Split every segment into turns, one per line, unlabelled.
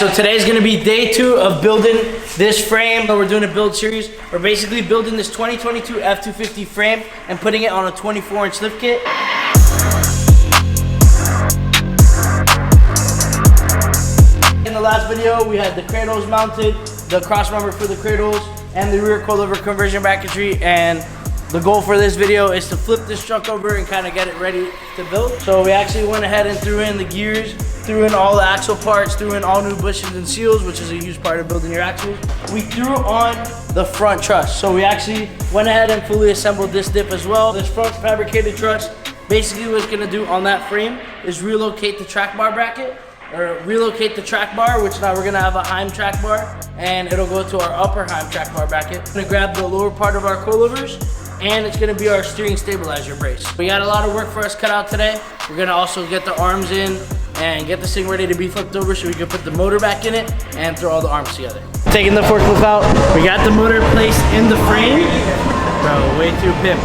So today's gonna be day 2 of building this frame. We're doing a build series. We're basically building this 2022 F250 frame and putting it on a 24-inch lift kit. In the last video, we had the cradles mounted, the cross member for the cradles, and the rear coilover conversion bracketry. And the goal for this video is to flip this truck over and kind of get it ready to build. So we actually went ahead and threw in the gears, threw in all the axle parts, threw in all new bushings and seals, which is a huge part of building your axles. We threw on the front truss. So we actually went ahead and fully assembled this dip as well. This front fabricated truss, basically what it's gonna do on that frame is relocate the trac bar bracket, or relocate the trac bar, which now we're gonna have a Heim trac bar, and it'll go to our upper Heim trac bar bracket. We're gonna grab the lower part of our coilovers, and it's gonna be our steering stabilizer brace. We got a lot of work for us cut out today. We're gonna also get the arms in and get this thing ready to be flipped over so we can put the motor back in it and throw all the arms together. Taking the forklift out, we got the motor placed in the frame. Bro, way too pimp.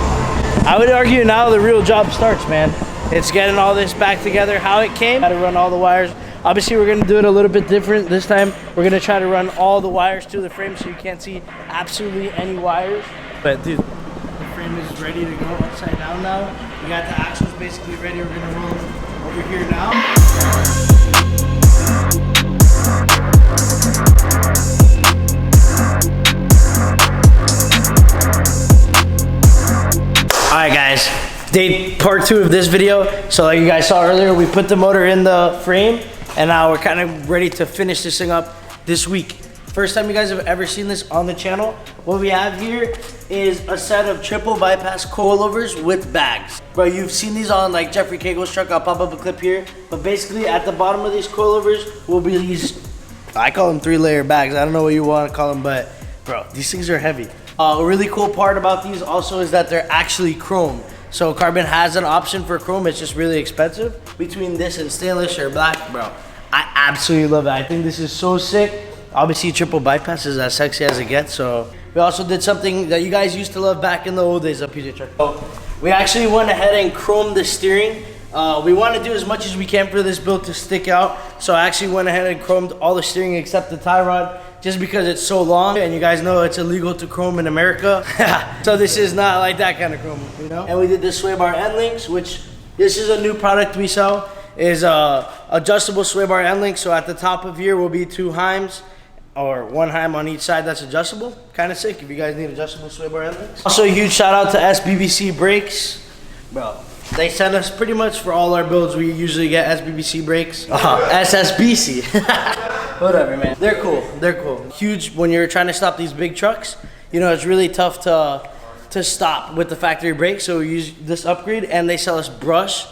I would argue now the real job starts, man. It's getting all this back together, how it came. Got to run all the wires. Obviously, we're gonna do it a little bit different this time. We're gonna try to run all the wires to the frame so you can't see absolutely any wires. But dude, the frame is ready to go upside down now. We got the axles basically ready. We're gonna roll over here now. All right, guys. Part 2 of this video. So like you guys saw earlier, we put the motor in the frame, and now we're kind of ready to finish this thing up this week. First time you guys have ever seen this on the channel. What we have here is a set of triple bypass coilovers with bags. Bro, you've seen these on like Jeffrey Cagle's truck. I'll pop up a clip here. But basically at the bottom of these coilovers will be these, I call them 3-layer bags. I don't know what you want to call them, but bro, these things are heavy. A really cool part about these also is that they're actually chrome. So Carbon has an option for chrome. It's just really expensive. Between this and stainless or black, bro, I absolutely love it. I think this is so sick. Obviously, triple bypass is as sexy as it gets. So we also did something that you guys used to love back in the old days of Pjtruckin. So we actually went ahead and chromed the steering. We want to do as much as we can for this build to stick out. So I actually went ahead and chromed all the steering except the tie rod, just because it's so long, and you guys know it's illegal to chrome in America. So this is not like that kind of chrome, you know? And we did the sway bar end links, which this is a new product we sell, is adjustable sway bar end links. So at the top of here will be 2 Heims, or 1 Heim on each side that's adjustable. Kind of sick if you guys need adjustable sway bar end links. Also a huge shout out to SBBC brakes. Bro, they send us pretty much for all our builds, we usually get SBBC brakes. SSBC. Whatever, man. They're cool. They're cool. Huge when you're trying to stop these big trucks. You know, it's really tough to stop with the factory brakes. So we use this upgrade, and they sell us brush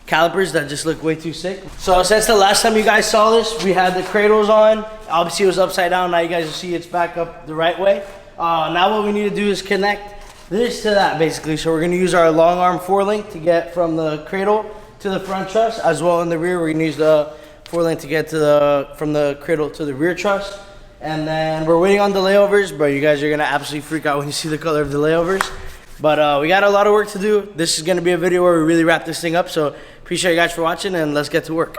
calipers that just look way too sick. So since the last time you guys saw this, we had the cradles on. Obviously, it was upside down. Now you guys will see it's back up the right way. Now what we need to do is connect this to that, basically. So we're going to use our long arm 4-link to get from the cradle to the front truss, as well in the rear. We're going to use the 4-link to get to from the cradle to the rear truss. And then we're waiting on the layovers, but you guys are gonna absolutely freak out when you see the color of the layovers. But we got a lot of work to do. This is gonna be a video where we really wrap this thing up. So appreciate you guys for watching, and let's get to work.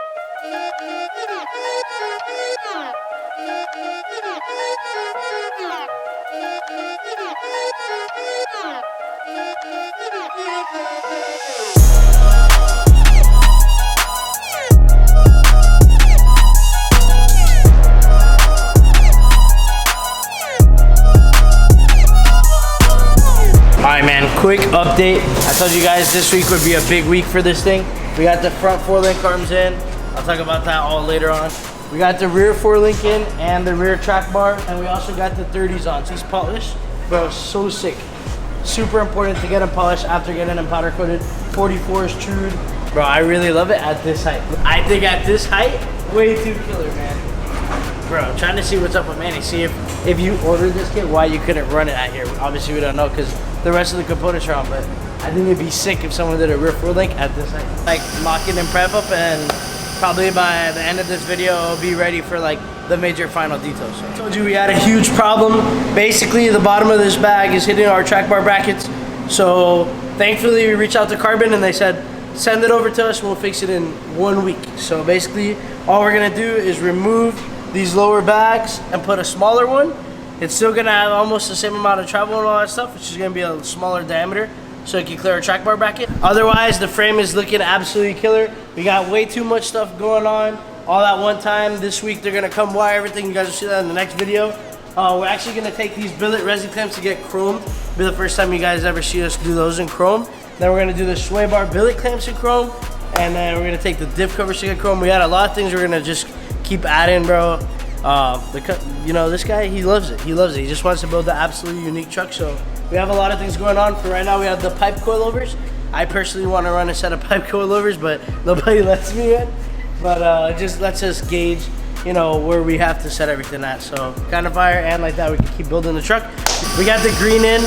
Quick update. I told you guys this week would be a big week for this thing. We got the front 4-link arms in. I'll talk about that all later on. We got the rear 4-link in and the rear trac bar, and we also got the 30s on. These polished, bro, so sick. Super important to get them polished after getting them powder coated. 44s trued. Bro, I really love it at this height. I think at this height, way too killer, man. Bro, I'm trying to see what's up with Manny. See if you ordered this kit, why you couldn't run it out here. Obviously, we don't know because the rest of the components are on, but I think it'd be sick if someone did a rear 4-link at this height. Like mock it and prep up, and probably by the end of this video, it'll be ready for like the major final details. So I told you we had a huge problem. Basically, the bottom of this bag is hitting our trac bar brackets. So thankfully, we reached out to Carbon, and they said, send it over to us, we'll fix it in 1 week. So basically, all we're gonna do is remove these lower bags and put a smaller one. It's still gonna have almost the same amount of travel and all that stuff, which is gonna be a smaller diameter, so it can clear a track bar bracket. Otherwise, the frame is looking absolutely killer. We got way too much stuff going on all at one time. This week, they're gonna come wire everything. You guys will see that in the next video. We're actually gonna take these billet resin clamps to get chromed. It'll be the first time you guys ever see us do those in chrome. Then we're gonna do the sway bar billet clamps in chrome. And then we're gonna take the diff covers to get chrome. We got a lot of things we're gonna just keep adding, bro. You know, this guy, he loves it. He loves it. He just wants to build the absolutely unique truck. So we have a lot of things going on. For right now, we have the pipe coilovers. I personally want to run a set of pipe coilovers, but nobody lets me yet. But it just lets us gauge, you know, where we have to set everything at. So kind of fire, and like that, we can keep building the truck. We got the green in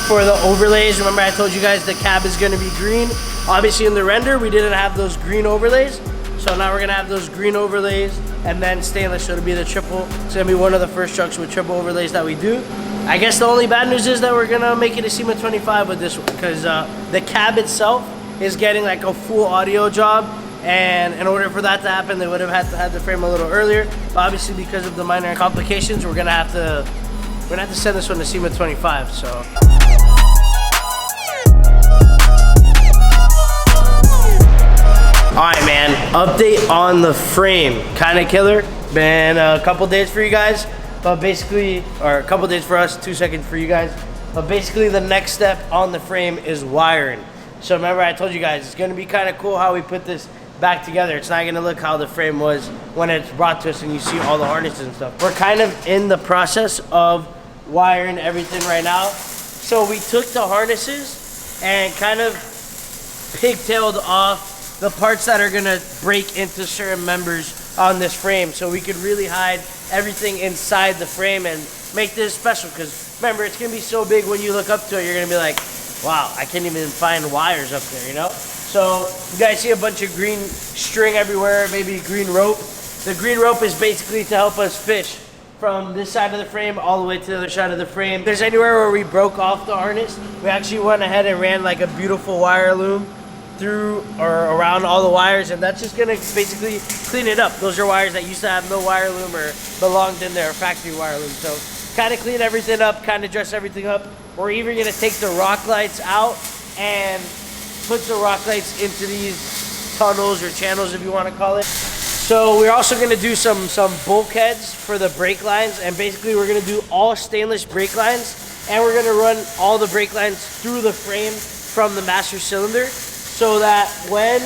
for the overlays. Remember I told you guys the cab is gonna be green. Obviously in the render, we didn't have those green overlays. So now we're gonna have those green overlays and then stainless, so it'll be the triple. It's gonna be one of the first trucks with triple overlays that we do. I guess the only bad news is that we're gonna make it a SEMA 25 with this one, because the cab itself is getting like a full audio job. And in order for that to happen, they would have had to have the frame a little earlier. But obviously because of the minor complications, we're gonna have to send this one to SEMA 25, so. Alright, man, update on the frame. Kinda killer. Been a couple days for you guys, but basically, or a couple days for us, 2 seconds for you guys. But basically the next step on the frame is wiring. So remember I told you guys, it's gonna be kinda cool how we put this back together. It's not gonna look how the frame was when it's brought to us and you see all the harnesses and stuff. We're kind of in the process of wiring everything right now. So we took the harnesses and kind of pigtailed off the parts that are gonna break into certain members on this frame, so we could really hide everything inside the frame and make this special. Because remember, it's gonna be so big when you look up to it, you're gonna be like, wow, I can't even find wires up there, you know? So you guys see a bunch of green string everywhere, maybe green rope. The green rope is basically to help us fish from this side of the frame all the way to the other side of the frame. If there's anywhere where we broke off the harness, we actually went ahead and ran like a beautiful wire loom through or around all the wires, and that's just gonna basically clean it up. Those are wires that used to have no wire loom or belonged in their factory wire loom. So kind of clean everything up, kind of dress everything up. We're even gonna take the rock lights out and put the rock lights into these tunnels or channels, if you want to call it. So we're also gonna do some bulkheads for the brake lines, and basically we're gonna do all stainless brake lines, and we're gonna run all the brake lines through the frame from the master cylinder, so that when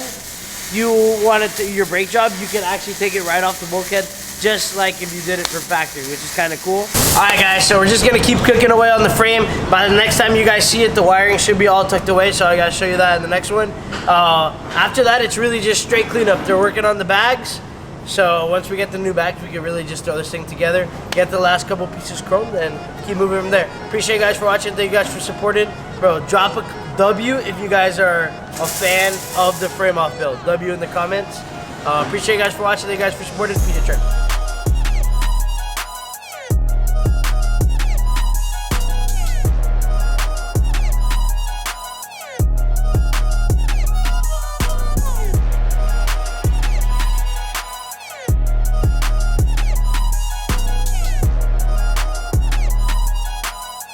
you want it to your brake job, you can actually take it right off the bulkhead, just like if you did it for factory, which is kind of cool. All right, guys, so we're just gonna keep cooking away on the frame. By the next time you guys see it, the wiring should be all tucked away, so I gotta show you that in the next one. After that, it's really just straight cleanup. They're working on the bags, so once we get the new bags, we can really just throw this thing together, get the last couple pieces chromed, and keep moving from there. Appreciate you guys for watching. Thank you guys for supporting. Bro, drop a W if you guys are a fan of the frame off build. W in the comments. Appreciate you guys for watching. Thank you guys for supporting Pjtruckin.